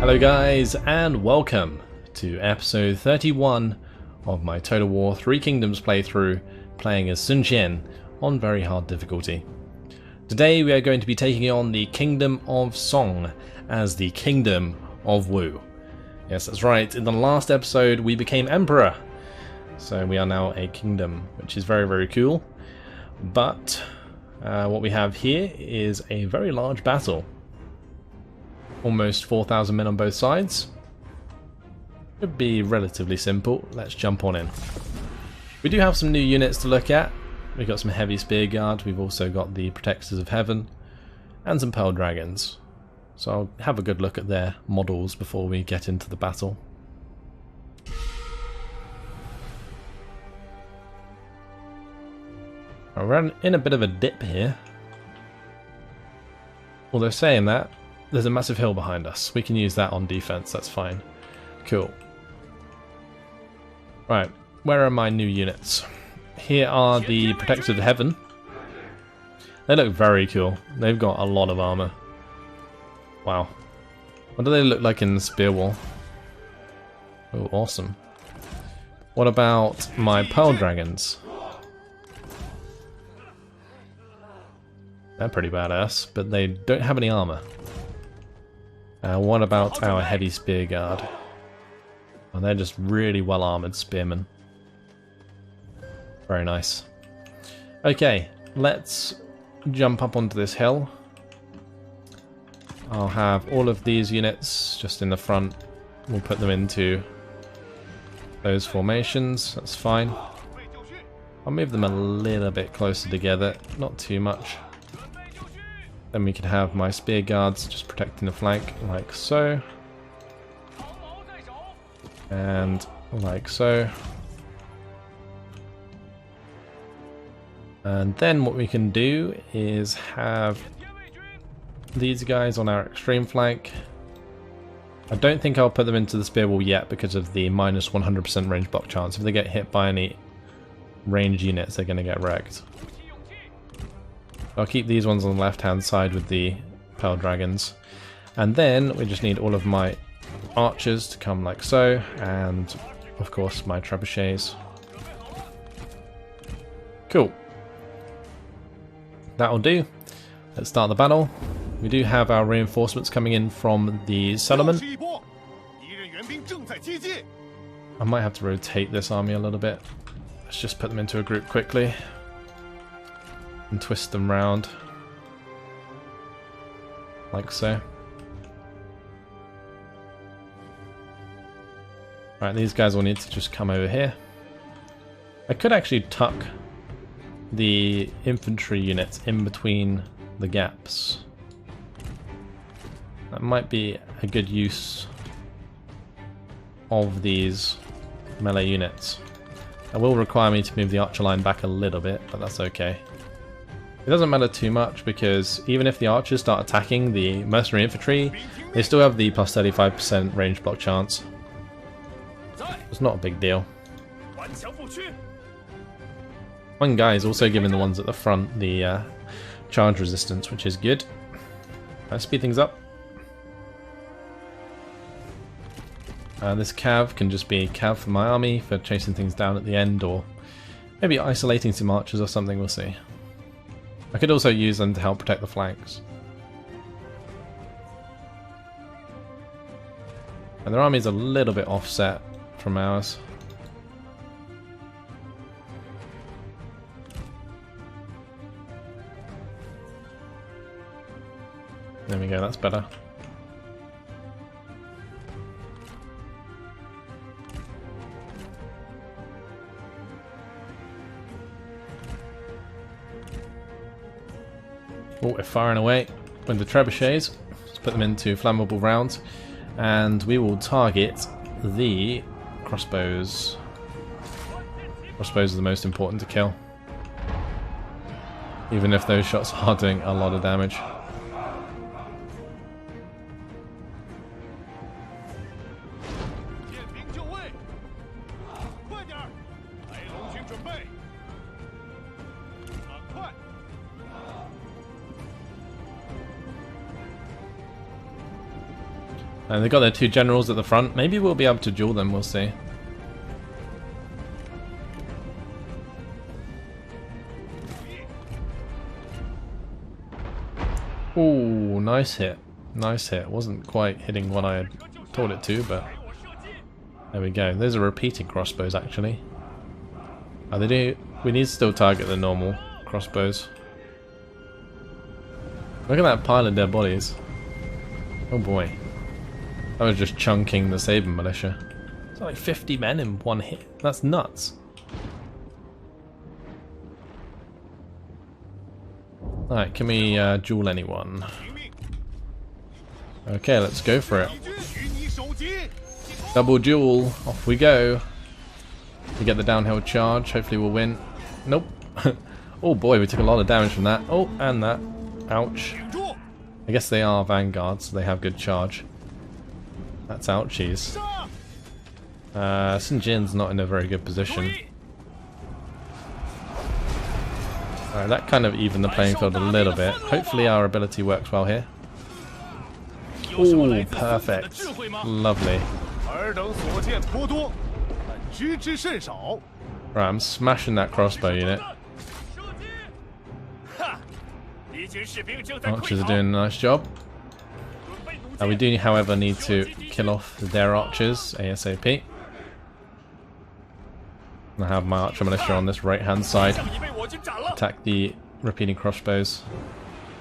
Hello guys, and welcome to episode 31 of my Total War 3 Kingdoms playthrough, playing as Sun Jian on very hard difficulty. Today we are going to be taking on the Kingdom of Song as the Kingdom of Wu. Yes, that's right, in the last episode we became Emperor, so we are now a kingdom, which is very cool. But what we have here is a very large battle. Almost 4,000 men on both sides. Should be relatively simple. Let's jump on in. We do have some new units to look at. We've got some heavy spear guard. We've also got the Protectors of Heaven and some Pearl Dragons. So I'll have a good look at their models before we get into the battle. We're in a bit of a dip here. Although saying that, there's a massive hill behind us. We can use that on defense, that's fine. Cool. Right, where are my new units? Here are the Protectors of Heaven. They look very cool. They've got a lot of armor. Wow. What do they look like in the spear wall? Oh, awesome. What about my Pearl Dragons? They're pretty badass, but they don't have any armor. What about our heavy spear guard? Oh, they're just really well armored spearmen. Very nice. Okay, let's jump up onto this hill. I'll have all of these units just in the front. We'll put them into those formations, that's fine. I'll move them a little bit closer together, not too much. Then we can have my spear guards just protecting the flank, like so. And like so. And then what we can do is have these guys on our extreme flank. I don't think I'll put them into the spear wall yet because of the minus 100% range block chance. If they get hit by any range units, they're going to get wrecked. I'll keep these ones on the left hand side with the Pearl Dragons. And then we just need all of my archers to come like so, and of course my trebuchets. Cool. That'll do. Let's start the battle. We do have our reinforcements coming in from the settlement. I might have to rotate this army a little bit. Let's just put them into a group quickly. And twist them round like so. Right, these guys will need to just come over here. I could actually tuck the infantry units in between the gaps. That might be a good use of these melee units. That will require me to move the archer line back a little bit, but that's okay. It doesn't matter too much because even if the archers start attacking the mercenary infantry, they still have the plus 35% range block chance. It's not a big deal. One guy is also giving the ones at the front the charge resistance, which is good. Let's speed things up. This cav can just be cav for my army for chasing things down at the end, or maybe isolating some archers or something, we'll see. I could also use them to help protect the flanks. And their army's a little bit offset from ours. There we go, that's better. Oh, we're firing away with the trebuchets. Let's put them into flammable rounds, and we will target the crossbows. Crossbows are the most important to kill, even if those shots are doing a lot of damage. And they've got their two generals at the front. Maybe we'll be able to duel them, we'll see. Ooh, nice hit. Nice hit. Wasn't quite hitting what I had told it to, but there we go. Those are repeating crossbows, actually. Oh, they do. We need to still target the normal crossbows. Look at that pile of dead bodies. Oh boy. That was just chunking the Saber militia. It's like 50 men in one hit. That's nuts. Alright, can we duel anyone? Okay, let's go for it. Double duel, off we go. We get the downhill charge, hopefully we'll win. Nope. Oh boy, we took a lot of damage from that. Oh, and that. Ouch. I guess they are vanguards, so they have good charge. That's ouchies. Sun Jian's not in a very good position. Alright, that kind of evened the playing field a little bit. Hopefully our ability works well here. Ooh, perfect. Lovely. Right, I'm smashing that crossbow unit. Archers are doing a nice job. We do, however, need to kill off their archers ASAP. I have my archer militia on this right hand side. Attack the repeating crossbows.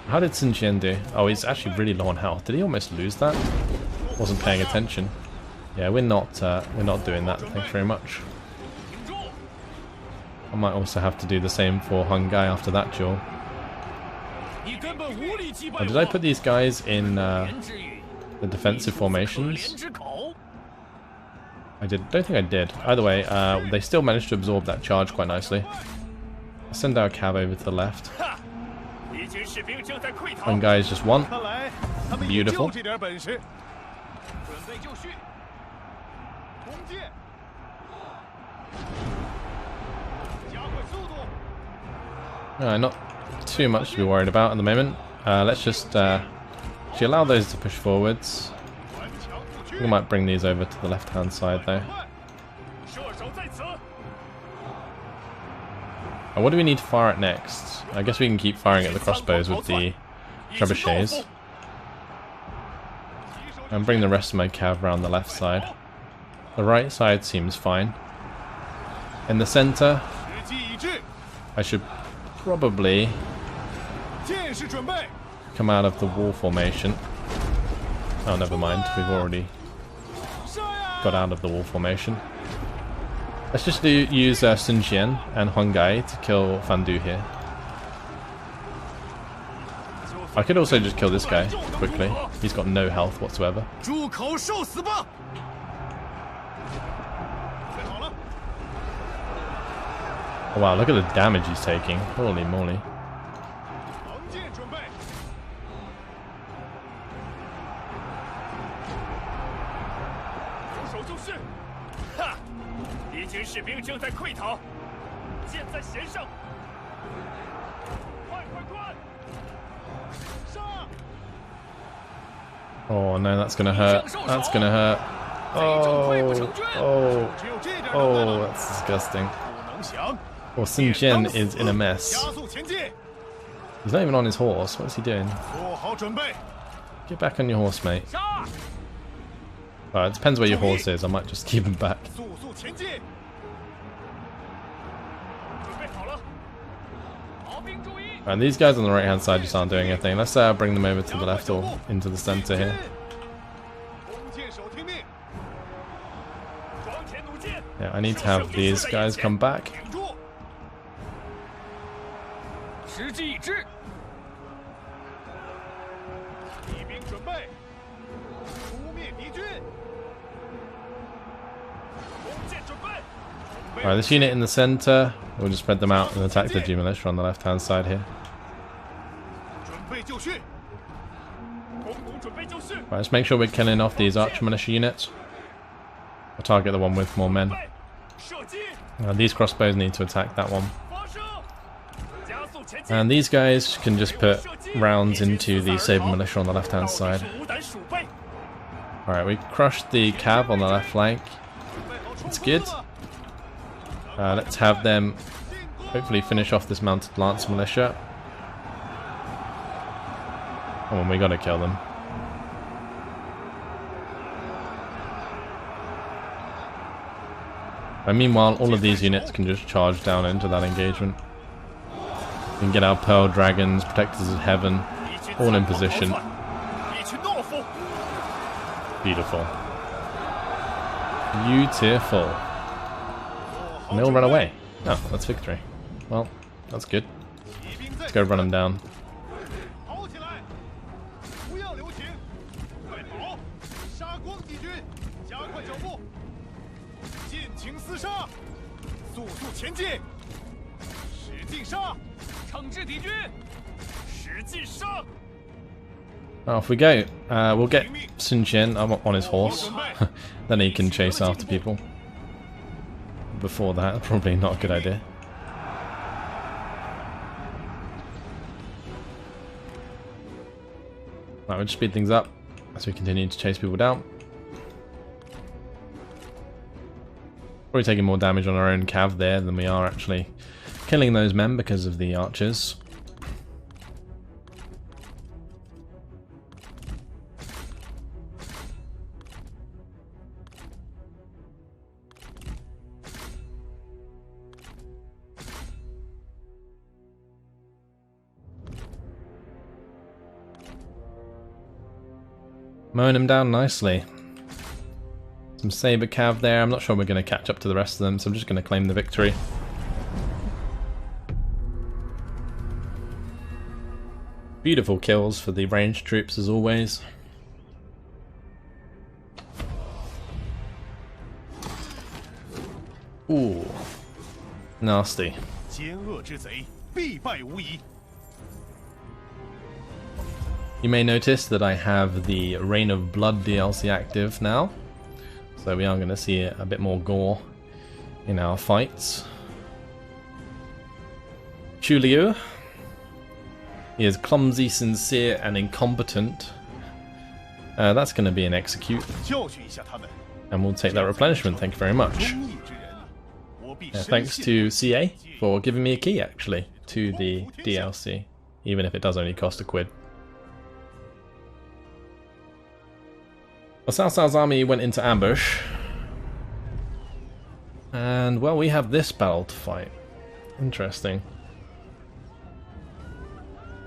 How did Sun Jian do? Oh, he's actually really low on health. Did he almost lose that? Wasn't paying attention. Yeah, we're not doing that. Thanks very much. I might also have to do the same for Hungai after that duel. Oh, did I put these guys in the defensive formations? I don't think I did. Either way, they still managed to absorb that charge quite nicely. I'll send our cav over to the left. One guy is just one. Beautiful. Not too much to be worried about at the moment. Let's just actually allow those to push forwards. We might bring these over to the left hand side though. What do we need to fire at next? I guess we can keep firing at the crossbows with the trebuchets. And bring the rest of my cav around the left side. The right side seems fine. In the center, I should probably come out of the wall formation. Oh, never mind. We've already got out of the wall formation. Let's just use Sun Jian and Hungai to kill Fandu here. I could also just kill this guy quickly. He's got no health whatsoever. Oh wow, look at the damage he's taking. Holy moly. Oh no, that's gonna hurt. That's gonna hurt. Oh, that's disgusting. Oh, Sun Jian is in a mess. He's not even on his horse. What's he doing? Get back on your horse, mate. Well, it depends where your horse is. I might just keep him back. And these guys on the right hand side just aren't doing anything. Let's bring them over to the left or into the center here. Yeah, I need to have these guys come back. Alright, this unit in the center, we'll just spread them out and attack the G militia on the left hand side here. Right, let's make sure we're killing off these archer militia units. I'll target the one with more men. These crossbows need to attack that one. And these guys can just put rounds into the Saber militia on the left hand side. Alright, we crushed the cav on the left flank. That's good. Let's have them hopefully finish off this mounted lance militia. Oh, we gotta kill them. And meanwhile, all of these units can just charge down into that engagement. We can get our Pearl Dragons, Protectors of Heaven, all in position. Beautiful. Beautiful. And they all run away. Oh, that's victory. Well, that's good. Let's go run them down. Off we go. We'll get Sun Jian on his horse. Then he can chase after people. Before that, probably not a good idea. Right, we'll just speed things up as we continue to chase people down. Probably taking more damage on our own cav there than we are actually killing those men because of the archers. Mowing them down nicely. Some saber cav there. I'm not sure we're going to catch up to the rest of them, so I'm just going to claim the victory. Beautiful kills for the ranged troops as always. Ooh, nasty. You may notice that I have the Reign of Blood DLC active now, so we are going to see a bit more gore in our fights. Chu Liu, he is clumsy, sincere, and incompetent. That's going to be an execute, and we'll take that replenishment. Thank you very much. Thanks to CA for giving me a key actually to the DLC, even if it does only cost £1. Well, Cao Cao's army went into ambush, and well, we have this battle to fight. Interesting.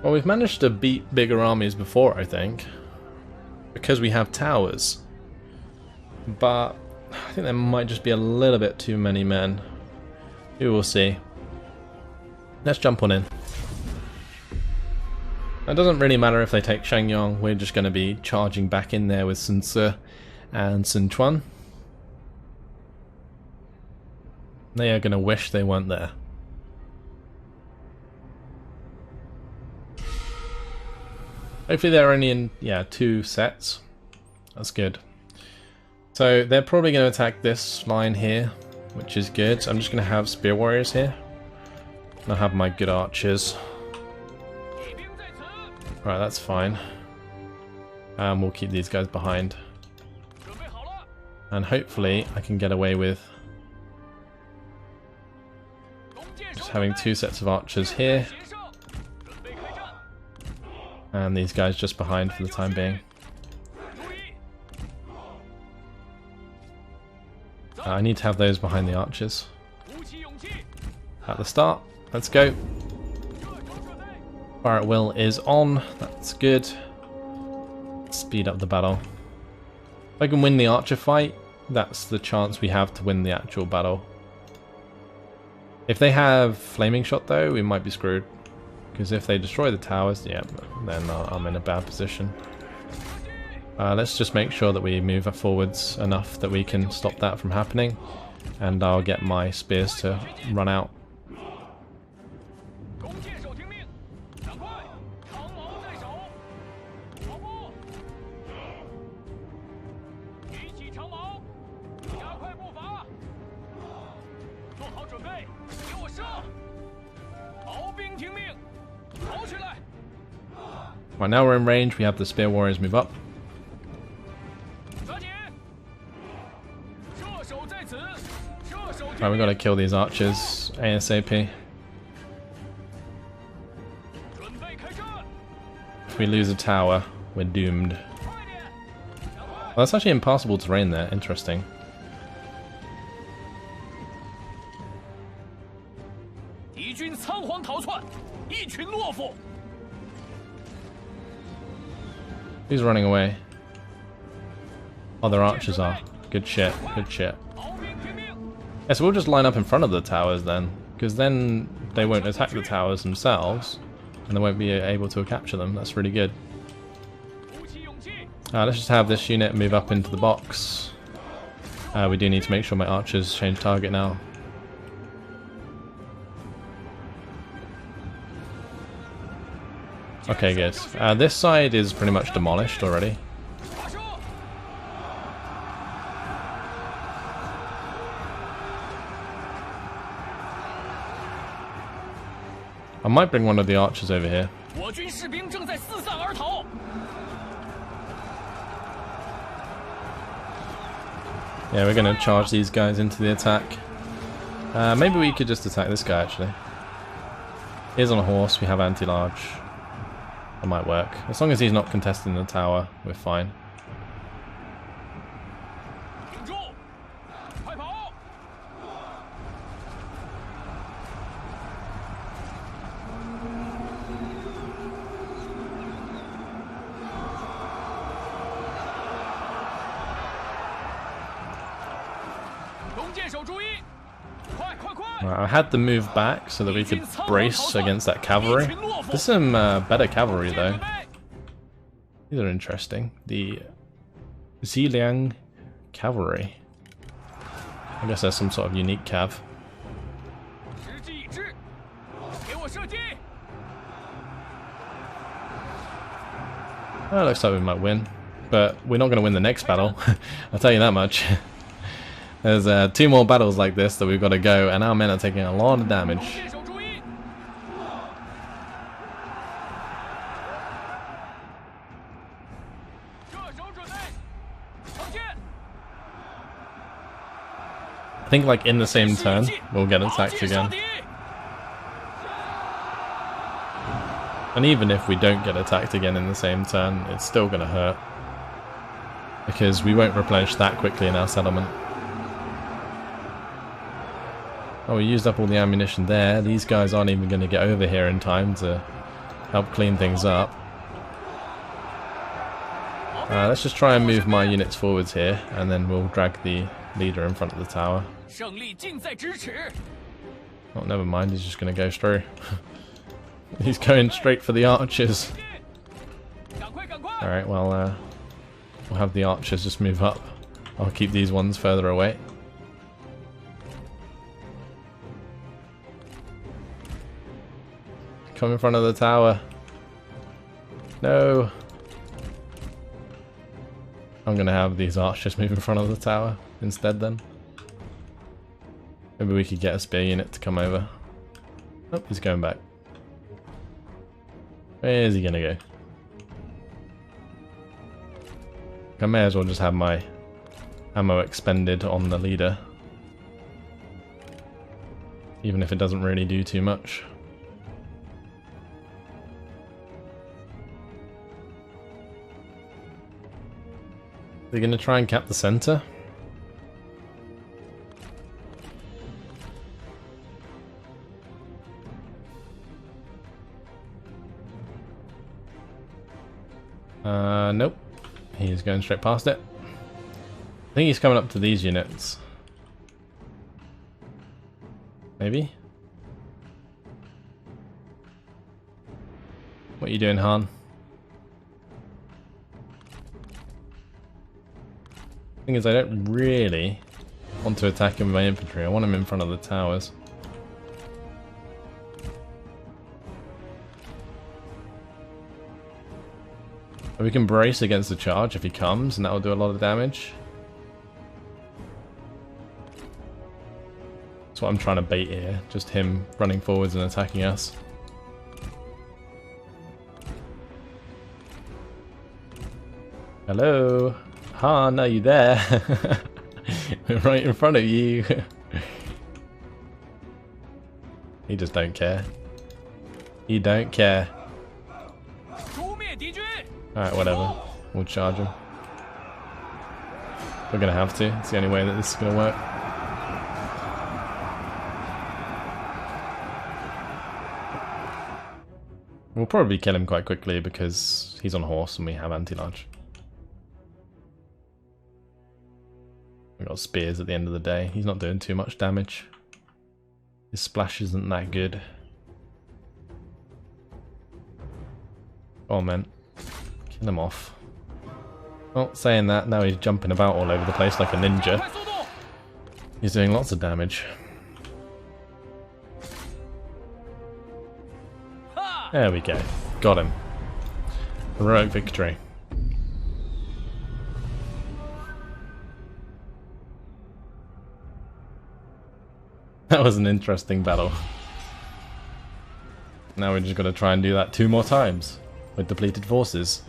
Well, we've managed to beat bigger armies before, I think, because we have towers, but I think there might just be a little bit too many men. We will see. Let's jump on in. It doesn't really matter if they take Shangyong, we're just going to be charging back in there with Sun Ce and Sun Quan. They are going to wish they weren't there. Hopefully they're only in, yeah, 2 sets. That's good. So they're probably going to attack this line here, which is good. So I'm just going to have Spear Warriors here. And I'll have my good archers. Right, that's fine. We'll keep these guys behind. And hopefully I can get away with just having 2 sets of archers here. And these guys just behind for the time being. I need to have those behind the archers. At the start, let's go. Fire at will is on, that's good. Speed up the battle. If I can win the archer fight, that's the chance we have to win the actual battle. If they have flaming shot though, we might be screwed. Because if they destroy the towers, yeah, then I'm in a bad position. Let's just make sure that we move forwards enough that we can stop that from happening. And I'll get my spears to run out. Right, now we're in range, we have the Spear Warriors move up. Right, we gotta kill these archers ASAP. If we lose a tower, we're doomed. Well, that's actually impossible terrain there. Interesting. Who's running away? Oh, their archers are. Good shit, good shit. Yeah, so we'll just line up in front of the towers then, because then they won't attack the towers themselves, and they won't be able to capture them. That's really good. Let's just have this unit move up into the box. We do need to make sure my archers change target now. Okay, good. This side is pretty much demolished already. I might bring one of the archers over here. Yeah, we're gonna charge these guys into the attack. Maybe we could just attack this guy actually. He's on a horse, we have anti-large. That might work. As long as he's not contesting the tower, we're fine. Right, I had to move back so that we could brace against that cavalry. There's some better cavalry though. These are interesting. The Ziliang cavalry. I guess there's some sort of unique cav. Oh, looks like we might win, but we're not going to win the next battle. I'll tell you that much. There's 2 more battles like this that we've got to go, and our men are taking a lot of damage. I think like in the same turn, we'll get attacked again. And even if we don't get attacked again in the same turn, it's still going to hurt. Because we won't replenish that quickly in our settlement. Oh, we used up all the ammunition there. These guys aren't even going to get over here in time to help clean things up. Let's just try and move my units forwards here, and then we'll drag the leader in front of the tower. Oh, never mind, he's just going to go through. He's going straight for the archers. Alright, well, we'll have the archers just move up. I'll keep these ones further away. Come in front of the tower. No. I'm going to have these archers move in front of the tower instead then. Maybe we could get a spear unit to come over. Oh, he's going back. Where is he going to go? I may as well just have my ammo expended on the leader. Even if it doesn't really do too much. They're going to try and cap the center. Nope. He's going straight past it. I think he's coming up to these units. Maybe? What are you doing, Han? Thing is, I don't really want to attack him with my infantry. I want him in front of the towers. We can brace against the charge if he comes, and that will do a lot of damage. That's what I'm trying to bait here, just him running forwards and attacking us. Hello? Han, are you there? We're right in front of you. He just don't care. He don't care. Alright, whatever. We'll charge him. We're gonna have to. It's the only way that this is gonna work. We'll probably kill him quite quickly because he's on a horse and we have anti-large. We've got spears at the end of the day. He's not doing too much damage. His splash isn't that good. Oh man. Kill him off. Well, saying that, now he's jumping about all over the place like a ninja. He's doing lots of damage. There we go. Got him. Heroic victory. That was an interesting battle. Now we're just going to try and do that 2 more times with depleted forces.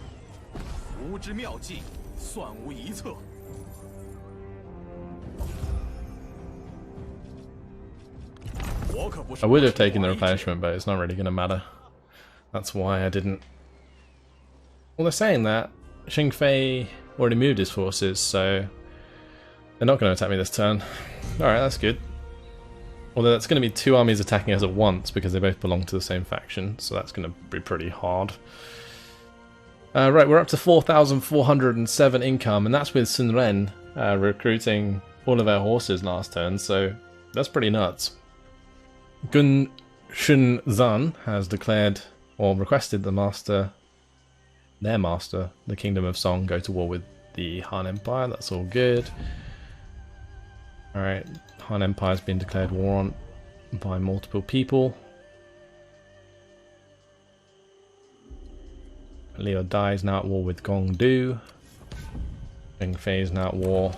I would have taken the replenishment, but it's not really going to matter. That's why I didn't. Well, they're saying that Xing Fei already moved his forces, so they're not going to attack me this turn. Alright, that's good. Although that's going to be 2 armies attacking us at once because they both belong to the same faction, so that's going to be pretty hard. Right, we're up to 4,407 income, and that's with Sun Jian recruiting all of our horses last turn, so that's pretty nuts. Gun Shun Zan has declared or requested their master, the Kingdom of Song, go to war with the Han Empire. That's all good. Alright, Han Empire's been declared war on by multiple people. Liu Dai is now at war with Gongdu. Xing Fei is now at war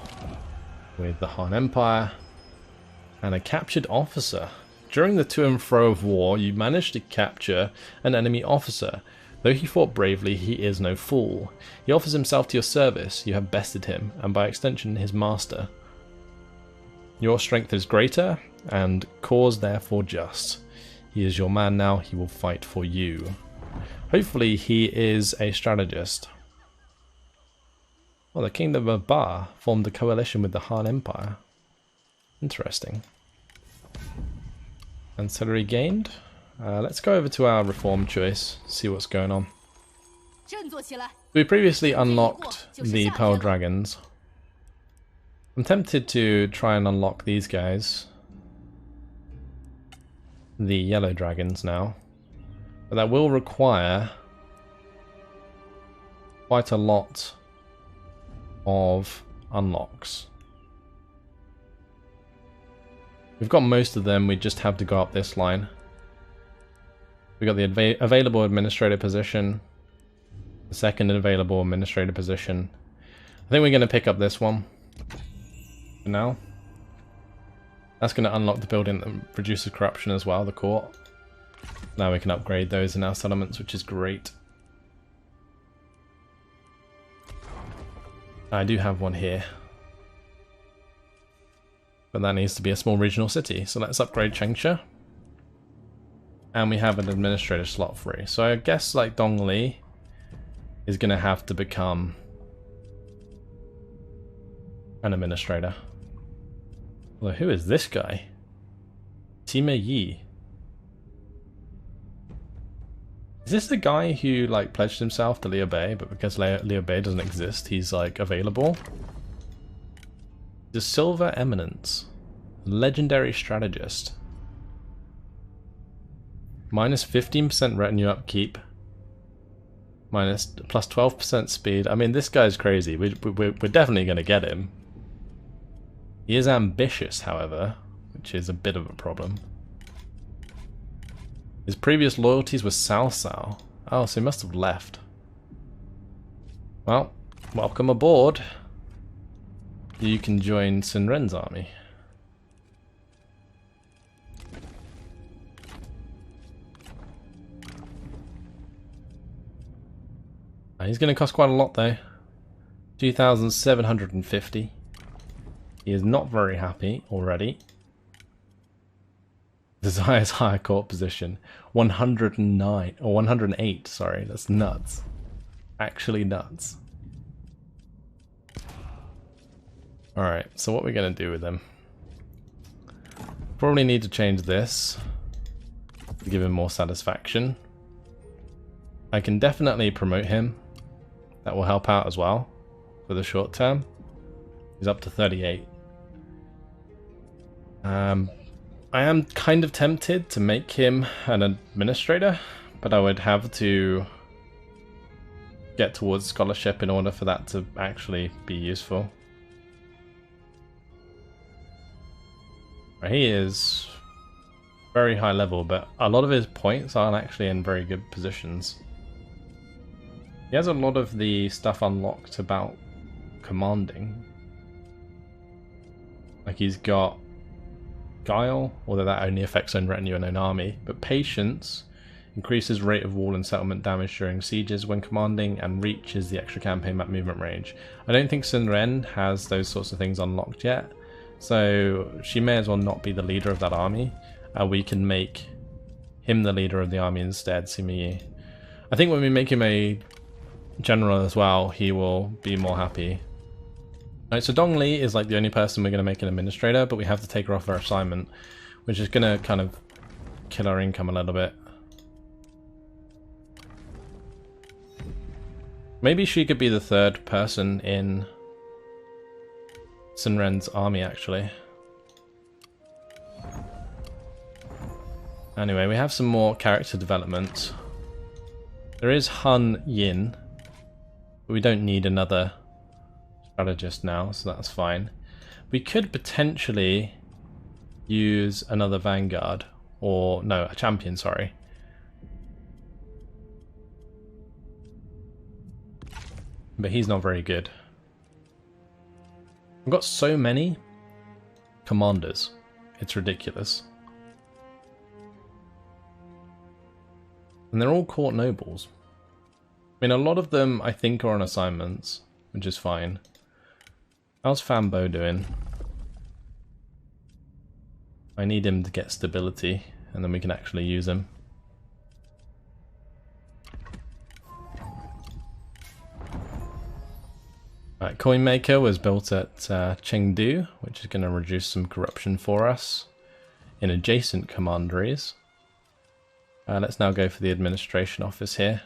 with the Han Empire. And a captured officer. During the to and fro of war, you managed to capture an enemy officer. Though he fought bravely, he is no fool. He offers himself to your service. You have bested him, and by extension his master. Your strength is greater, and cause therefore just. He is your man now, he will fight for you. Hopefully he is a strategist. Well, the Kingdom of Ba formed a coalition with the Han Empire. Interesting. Ancillary gained. Let's go over to our reform choice, see what's going on. We previously unlocked the Pearl Dragons. I'm tempted to try and unlock these guys. The Yellow Dragons now. But that will require quite a lot of unlocks. We've got most of them, we just have to go up this line. We got the available administrator position, the second available administrator position. I think we're going to pick up this one for now. That's going to unlock the building that reduces corruption as well, the court. Now we can upgrade those in our settlements, which is great. I do have one here. But that needs to be a small regional city, so let's upgrade Changsha. And we have an administrator slot free. So I guess like Dongli is going to have to become an administrator. Well, who is this guy? Tima Yi. Is this the guy who like pledged himself to Liu Bei, but because Liu Bei doesn't exist, he's like available? The Silver Eminence. Legendary strategist. Minus 15% retinue upkeep. Plus 12% speed. I mean, this guy's crazy. We're definitely going to get him. He is ambitious, however, which is a bit of a problem. His previous loyalties were Cao Cao. Oh, so he must have left. Well, welcome aboard. You can join Sun Jian's army. He's going to cost quite a lot though. 2,750. He is not very happy already. Desires higher court position. 109 or 108, sorry, that's nuts. Actually nuts. Alright, so what are we gonna do with him? Probably need to change this to give him more satisfaction. I can definitely promote him. That will help out as well for the short term. He's up to 38. I am kind of tempted to make him an administrator, but I would have to get towards scholarship in order for that to actually be useful. He is very high level, but a lot of his points aren't actually in very good positions. He has a lot of the stuff unlocked about commanding. Like he's got Guile, although that only affects own retinue and own army, but Patience increases rate of wall and settlement damage during sieges when commanding, and Reach is the extra campaign map movement range. I don't think Sun Jian has those sorts of things unlocked yet, so she may as well not be the leader of that army. We can make him the leader of the army instead, Simi. I think when we make him a general as well, he will be more happy. Right, so Dong Li is like the only person we're going to make an administrator, but we have to take her off her assignment, which is going to kind of kill our income a little bit. Maybe she could be the third person in Sun Jian's army, actually. Anyway, we have some more character development. There is Han Yin, but we don't need another strategist now, so that's fine. We could potentially use another Vanguard, or no, a champion, sorry. But he's not very good. I've got so many commanders, it's ridiculous. And they're all court nobles. I mean, a lot of them I think are on assignments, which is fine. How's Fambo doing? I need him to get stability, and then we can actually use him. Right, Coin Maker was built at Chengdu, which is going to reduce some corruption for us in adjacent commanderies. Let's now go for the administration office here.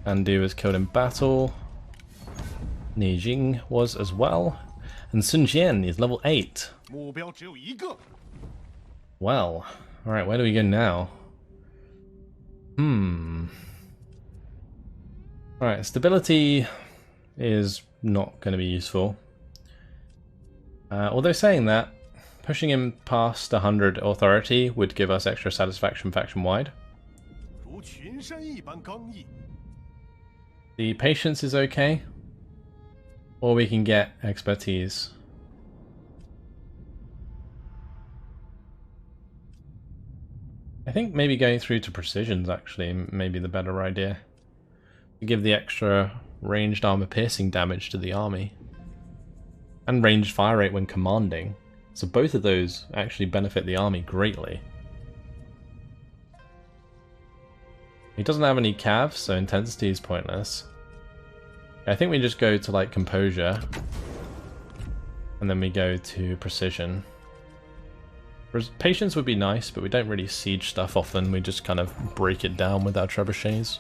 Andu was killed in battle. Ni Jing was as well. And Sun Jian is level 8. Well, alright, where do we go now? Alright, stability is not going to be useful. Although saying that, pushing him past 100 authority would give us extra satisfaction faction-wide. The patience is okay, or we can get expertise. I think maybe going through to precision's actually maybe the better idea. To give the extra ranged armor piercing damage to the army. And ranged fire rate when commanding. So both of those actually benefit the army greatly. He doesn't have any cav, so intensity is pointless. I think we just go to like composure, and then we go to precision. Patience would be nice, but we don't really siege stuff often, we just kind of break it down with our trebuchets.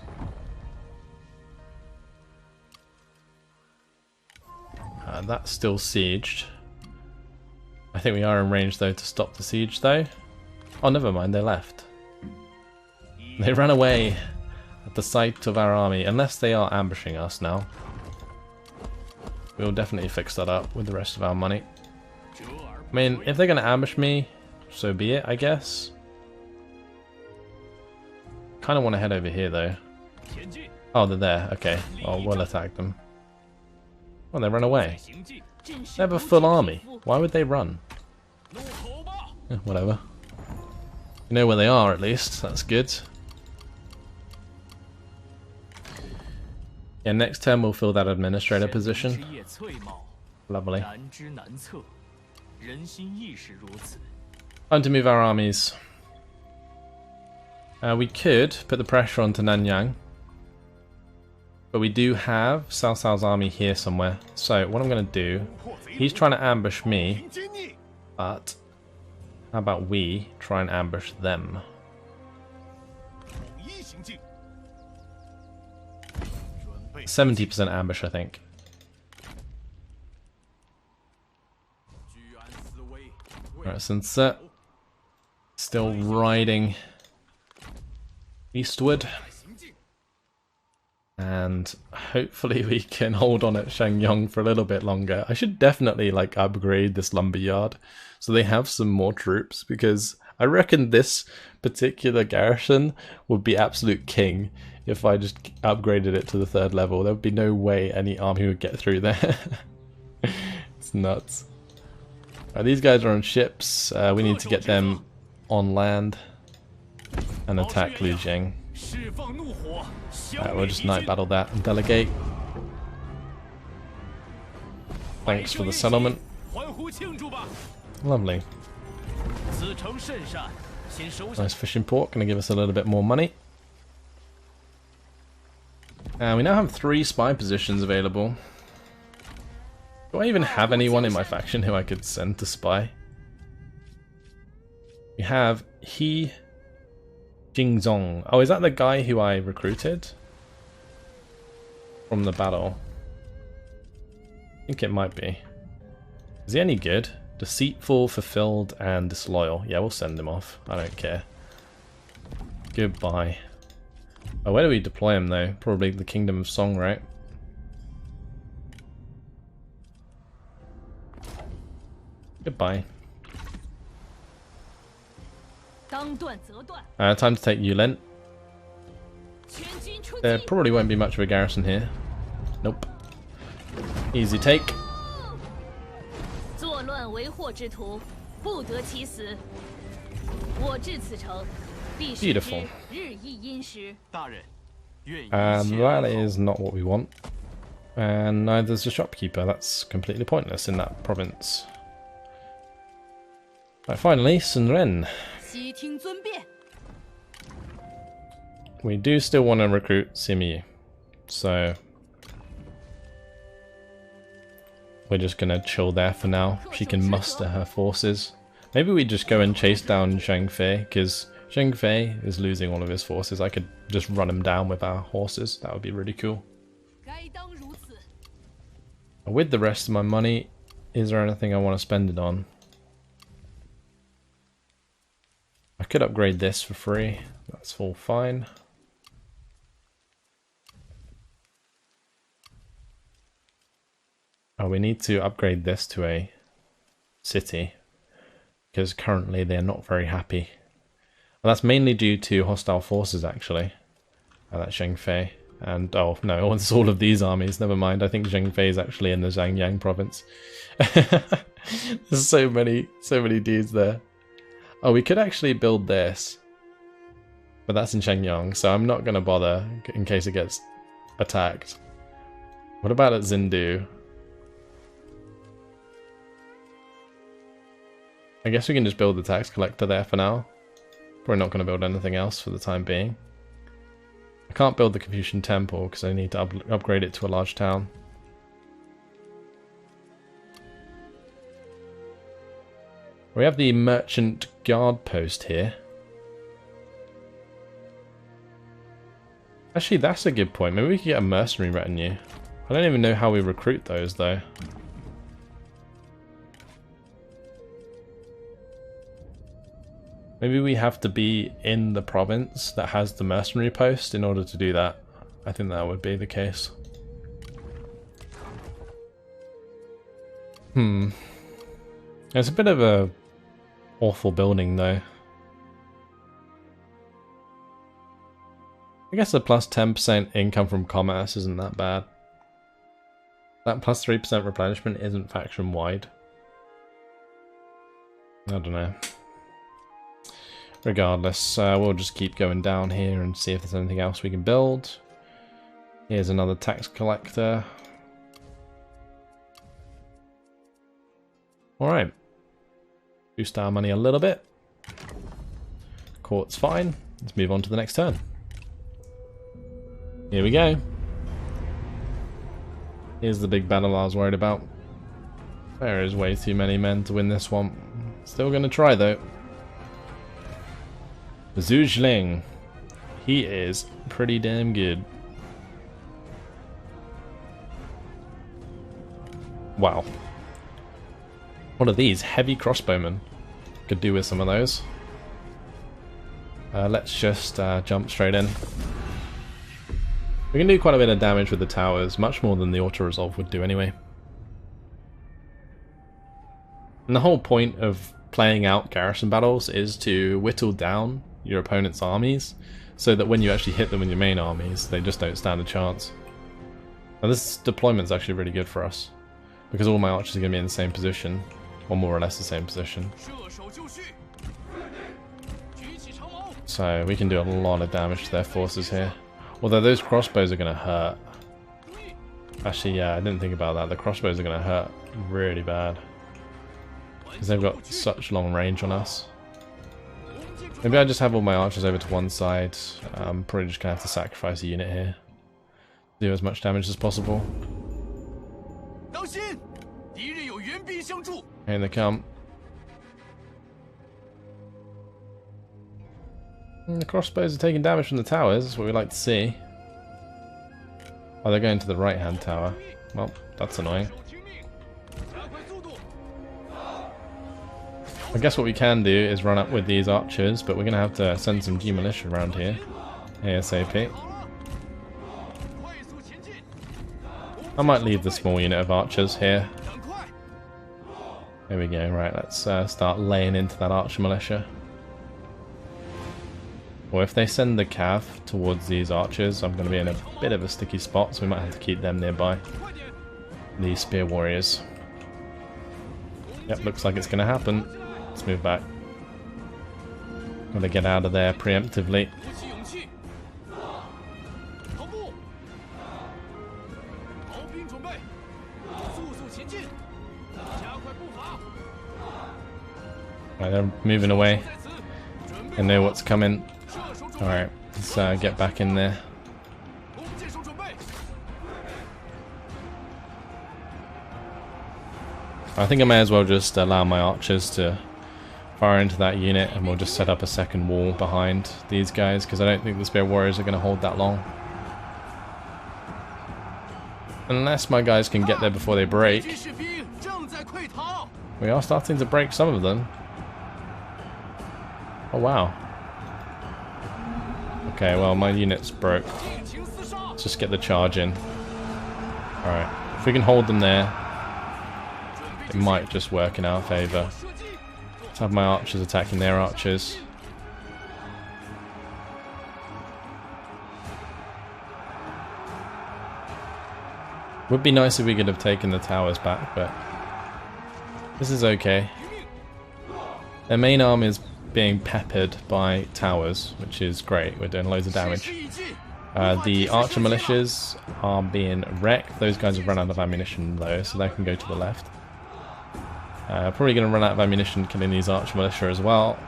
That's still sieged. I think we are in range though to stop the siege though. Oh, never mind, they left. They ran away at the sight of our army, unless they are ambushing us now. We'll definitely fix that up with the rest of our money. I mean, if they're going to ambush me, so be it, I guess. Kind of want to head over here though. Oh, they're there. Okay, I'll well attack them. Oh, they ran away. They have a full army. Why would they run? Whatever. You know where they are at least. That's good. Yeah, next turn we'll fill that administrator position. Lovely. Time to move our armies. We could put the pressure onto Nanyang, but we do have Cao Cao's army here somewhere. So what I'm going to do, he's trying to ambush me, but how about we try and ambush them? 70% ambush, I think. Right, Sunset still riding eastward, and hopefully we can hold on at Shenyang for a little bit longer. I should definitely like upgrade this lumberyard so they have some more troops, because I reckon this particular garrison would be absolute king if I just upgraded it to the 3rd level. There would be no way any army would get through there. It's nuts. These guys are on ships. We need to get them on land and attack Lijiang. We'll just night battle that and delegate. Thanks for the settlement. Lovely. Nice fishing port, gonna give us a little bit more money. And we now have 3 spy positions available. Do I even have anyone in my faction who I could send to spy? We have He Jingzong. Oh, is that the guy who I recruited from the battle? I think it might be. Is he any good? Deceitful, fulfilled, and disloyal. Yeah, we'll send him off. I don't care. Goodbye. Oh, where do we deploy him though? Probably the Kingdom of Song, right? Goodbye. Time to take Yulin. There probably won't be much of a garrison here. Nope. Easy take. Beautiful. And that is not what we want. And neither is the shopkeeper. That's completely pointless in that province. Right, finally, Sun Ren. We do still want to recruit Simiyu, so we're just gonna chill there for now. She can muster her forces. Maybe we just go and chase down Zheng Fei, because Zheng Fei is losing all of his forces. I could just run him down with our horses. That would be really cool. With the rest of my money, is there anything I want to spend it on? I could upgrade this for free. That's all fine. Oh, we need to upgrade this to a city, because currently they're not very happy. Well, that's mainly due to hostile forces, actually. That's Zheng Fei. And, oh no, it's all of these armies, never mind. I think Zheng Fei is actually in the Zhangyang province. There's so many dudes there. Oh, we could actually build this. But that's in Shenyang, so I'm not going to bother in case it gets attacked. What about at Zindu? I guess we can just build the tax collector there for now. Probably not going to build anything else for the time being. I can't build the Confucian Temple because I need to upgrade it to a large town. We have the Merchant Guard post here. Actually, that's a good point. Maybe we could get a mercenary retinue. I don't even know how we recruit those though. Maybe we have to be in the province that has the mercenary post in order to do that. I think that would be the case. It's a bit of a awful building though. I guess a plus 10% income from commerce isn't that bad. That plus 3% replenishment isn't faction wide. I don't know. Regardless, we'll just keep going down here and see if there's anything else we can build. Here's another tax collector. Alright. Boost our money a little bit. Court's fine. Let's move on to the next turn. Here we go. Here's the big battle I was worried about. There is way too many men to win this one. Still gonna try though. Zhu Jling. He is pretty damn good. Wow. What are these? Heavy crossbowmen. Could do with some of those. Let's just jump straight in. We can do quite a bit of damage with the towers, much more than the auto-resolve would do anyway. And the whole point of playing out garrison battles is to whittle down your opponent's armies, so that when you actually hit them with your main armies, they just don't stand a chance. Now this deployment's actually really good for us, because all my archers are going to be in the same position, or more or less the same position. So we can do a lot of damage to their forces here. Although those crossbows are going to hurt. Actually, yeah, I didn't think about that. The crossbows are going to hurt really bad, because they've got such long range on us. Maybe I just have all my archers over to one side. I'm probably just going to have to sacrifice a unit here. Do as much damage as possible. Here they come. And the crossbows are taking damage from the towers, that's what we like to see. Oh, they're going to the right hand tower. Well, that's annoying. I guess what we can do is run up with these archers, but we're going to have to send some G militia around here. ASAP. I might leave the small unit of archers here. There we go, right, let's start laying into that archer militia. Or if they send the cav towards these archers, I'm going to be in a bit of a sticky spot, so we might have to keep them nearby. These spear warriors. Yep, looks like it's going to happen. Let's move back. Gotta get out of there preemptively. Right, they're moving away. I know what's coming. Alright, let's get back in there. I think I may as well just allow my archers to fire into that unit, and we'll just set up a second wall behind these guys, because I don't think the spear warriors are going to hold that long. Unless my guys can get there before they break. We are starting to break some of them. Oh wow. Okay, well my unit's broke. Let's just get the charge in. Alright, if we can hold them there, it might just work in our favour. Let's have my archers attacking their archers. Would be nice if we could have taken the towers back, but this is okay. Their main arm is being peppered by towers, which is great. We're doing loads of damage. The archer militias are being wrecked. Those guys have run out of ammunition though, so they can go to the left. Probably going to run out of ammunition killing these archer militia as well.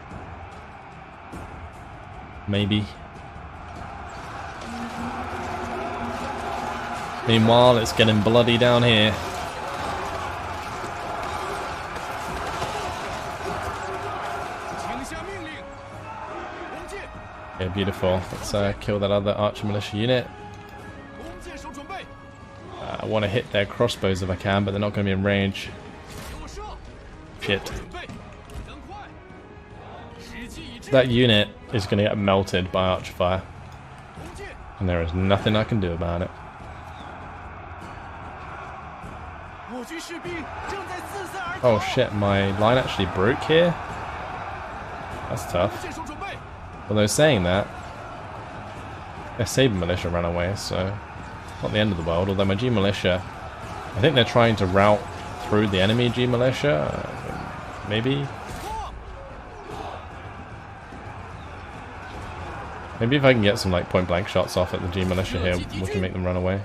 Maybe. Meanwhile, it's getting bloody down here. Okay, beautiful. Let's kill that other archer militia unit. I want to hit their crossbows if I can, but they're not going to be in range. Shit. That unit is going to get melted by archer fire, and there is nothing I can do about it. Oh shit, my line actually broke here? That's tough. Although saying that, their Saber militia ran away, so not the end of the world. Although my G militia, I think they're trying to route through the enemy G militia, maybe? Maybe if I can get some like point blank shots off at the G militia here, we can make them run away.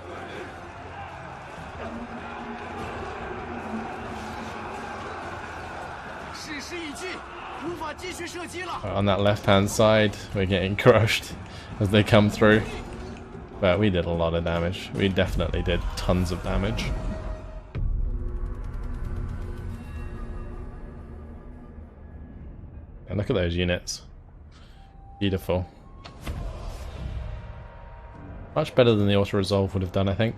On that left-hand side, we're getting crushed as they come through. But we did a lot of damage. We definitely did tons of damage. And look at those units. Beautiful. Much better than the auto-resolve would have done, I think.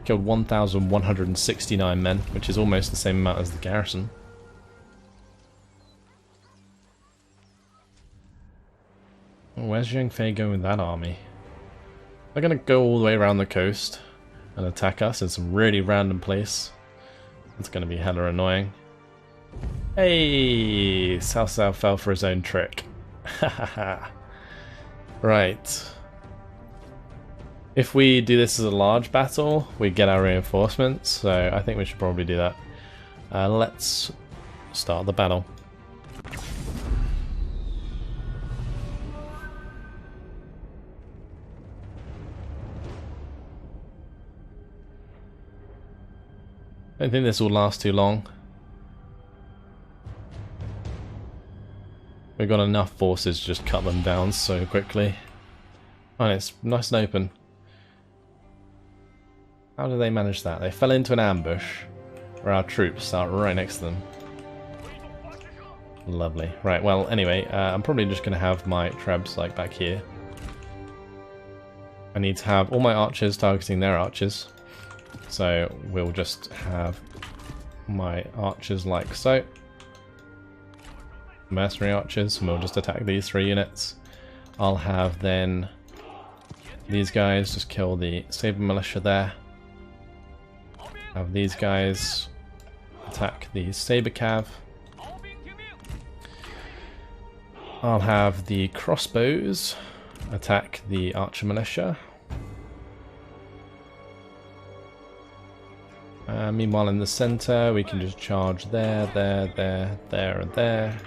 Killed 1,169 men, which is almost the same amount as the garrison. Where's Zhang Fei going with that army? They're going to go all the way around the coast and attack us in some really random place. It's going to be hella annoying. Hey! Cao Cao fell for his own trick. Right. If we do this as a large battle, we get our reinforcements, so I think we should probably do that. Let's start the battle. I don't think this will last too long. We've got enough forces to just cut them down so quickly. Oh, and it's nice and open. How did they manage that? They fell into an ambush where our troops are right next to them. Lovely. Right, well, anyway, I'm probably just going to have my trebs like back here. I need to have all my archers targeting their archers. So we'll just have my archers like so. Mercenary archers, and we'll just attack these 3 units. I'll have then these guys just kill the saber militia there. Have these guys attack the saber cav. I'll have the crossbows attack the archer militia. Meanwhile in the center we can just charge there, there and there.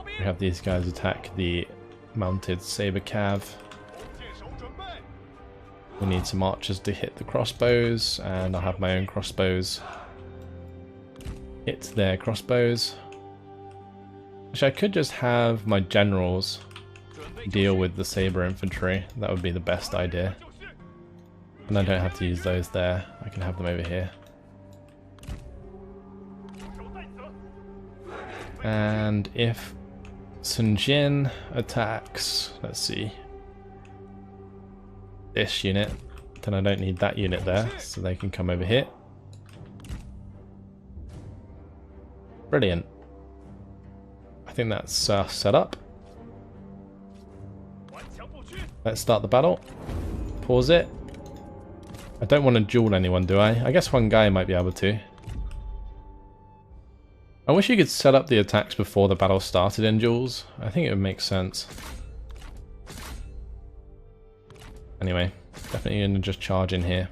We have these guys attack the mounted saber cav. We need some archers to hit the crossbows, and I'll have my own crossbows hit their crossbows. Which I could just have my generals deal with the saber infantry. That would be the best idea. And I don't have to use those there. I can have them over here. And if Sun Jian attacks, let's see, this unit, then I don't need that unit there, so they can come over here. Brilliant. I think that's set up. Let's start the battle. Pause it. I don't want to duel anyone, do I? I guess one guy might be able to. I wish you could set up the attacks before the battle started in duels. I think it would make sense. Anyway, definitely going to just charge in here.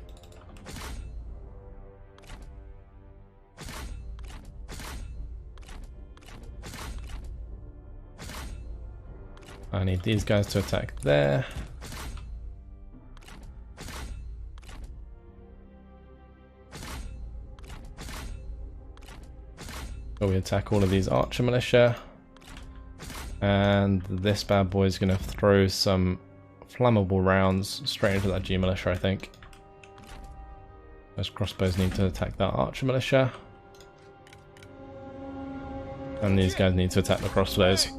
I need these guys to attack there. So we attack all of these archer militia. And this bad boy is going to throw some flammable rounds straight into that G militia, I think. Those crossbows need to attack that archer militia. And these guys need to attack the crossbows.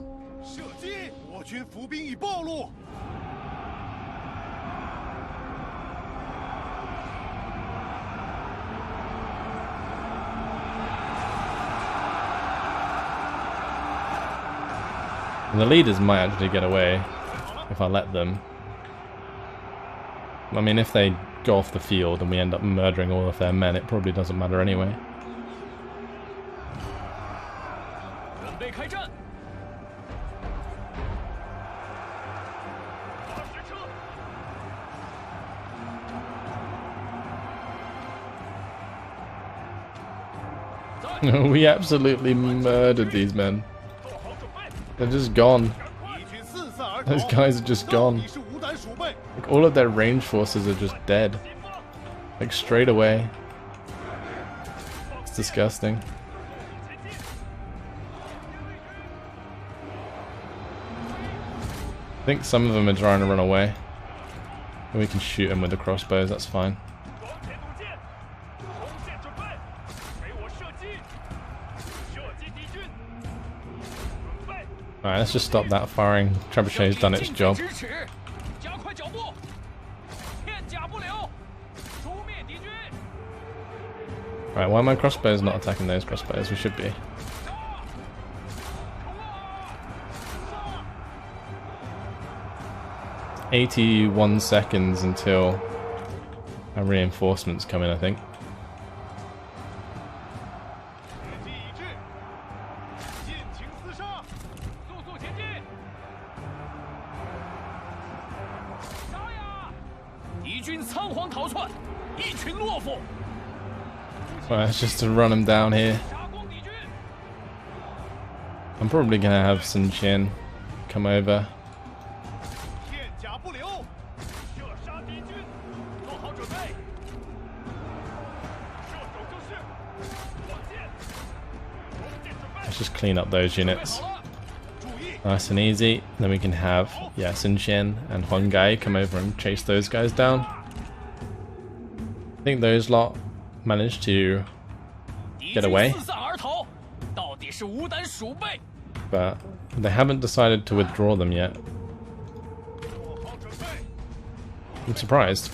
And the leaders might actually get away if I let them. I mean, if they go off the field and we end up murdering all of their men, it probably doesn't matter anyway. We absolutely murdered these men. They're just gone. Those guys are just gone. Like, all of their range forces are just dead. Like, straight away. It's disgusting. think some of them are trying to run away. We can shoot them with the crossbows, that's fine. Alright, let's just stop that firing. Trebuchet's done its job. Right, why are my crossbows not attacking those crossbows? We should be. "81 seconds until our reinforcements come in, I think." Well, it's just to run them down here. I'm probably gonna have Sun Jian come over. Let's just clean up those units. Nice and easy. Then we can have, yeah, Sun Jian and Huang Gai come over and chase those guys down. I think those lot managed to get away, but they haven't decided to withdraw them yet. I'm surprised.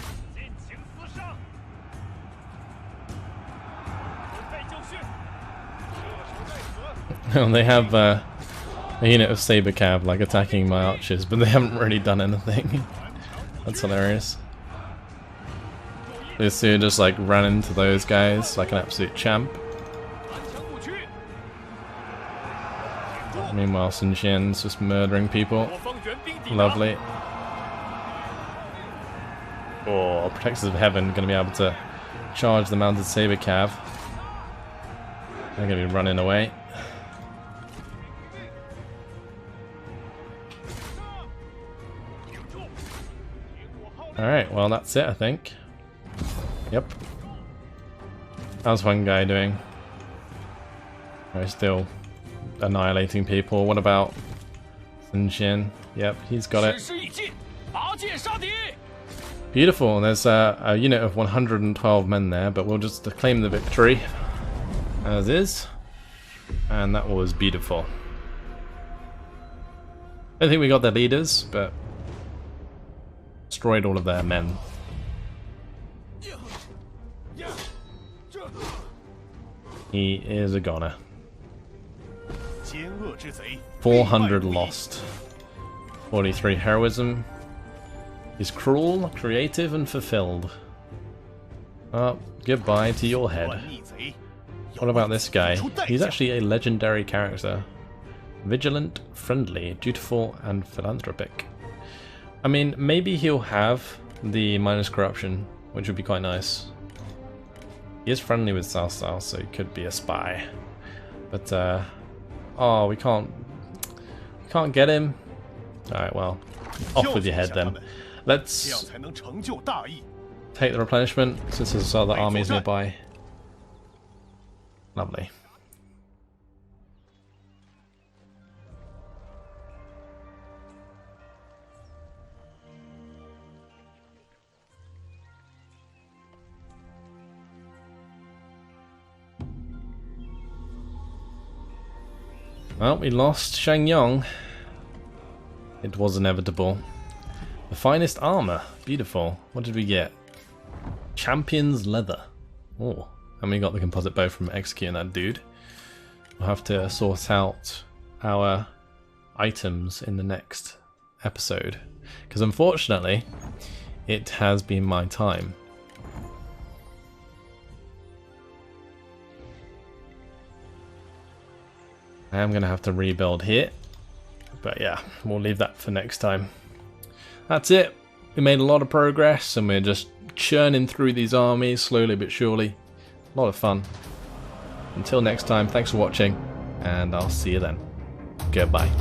They have a unit of saber cav like attacking my archers, but they haven't really done anything. That's hilarious. This dude just like ran into those guys like an absolute champ. Meanwhile, Sun Jian's just murdering people. Lovely. Oh, Protectors of Heaven gonna be able to charge the mounted saber cav. They're gonna be running away. Alright, well that's it, I think. Yep. How's one guy doing? We're still annihilating people. What about Sun Jian? Yep, he's got it. Beautiful. There's a unit of 112 men there, but we'll just claim the victory as is. And that was beautiful. I don't think we got their leaders, but destroyed all of their men. He is a goner. 400 lost. 43 heroism. He's cruel, creative, and fulfilled. Oh, goodbye to your head. What about this guy? He's actually a legendary character. Vigilant, friendly, dutiful, and philanthropic. I mean, maybe he'll have the minus corruption, which would be quite nice. He is friendly with South South, so he could be a spy. But, oh, we can't get him. Alright, well, off with your head then. Let's take the replenishment, since there's other armies nearby. Lovely. Well, we lost Shangyong. It was inevitable. The finest armor. Beautiful. What did we get? Champion's leather. Oh, and we got the composite bow from executing that dude. We'll have to sort out our items in the next episode. Because unfortunately, it has been my time. I am going to have to rebuild here, but yeah, we'll leave that for next time. That's it. We made a lot of progress and we're just churning through these armies slowly but surely. A lot of fun. Until next time, thanks for watching and I'll see you then. Goodbye.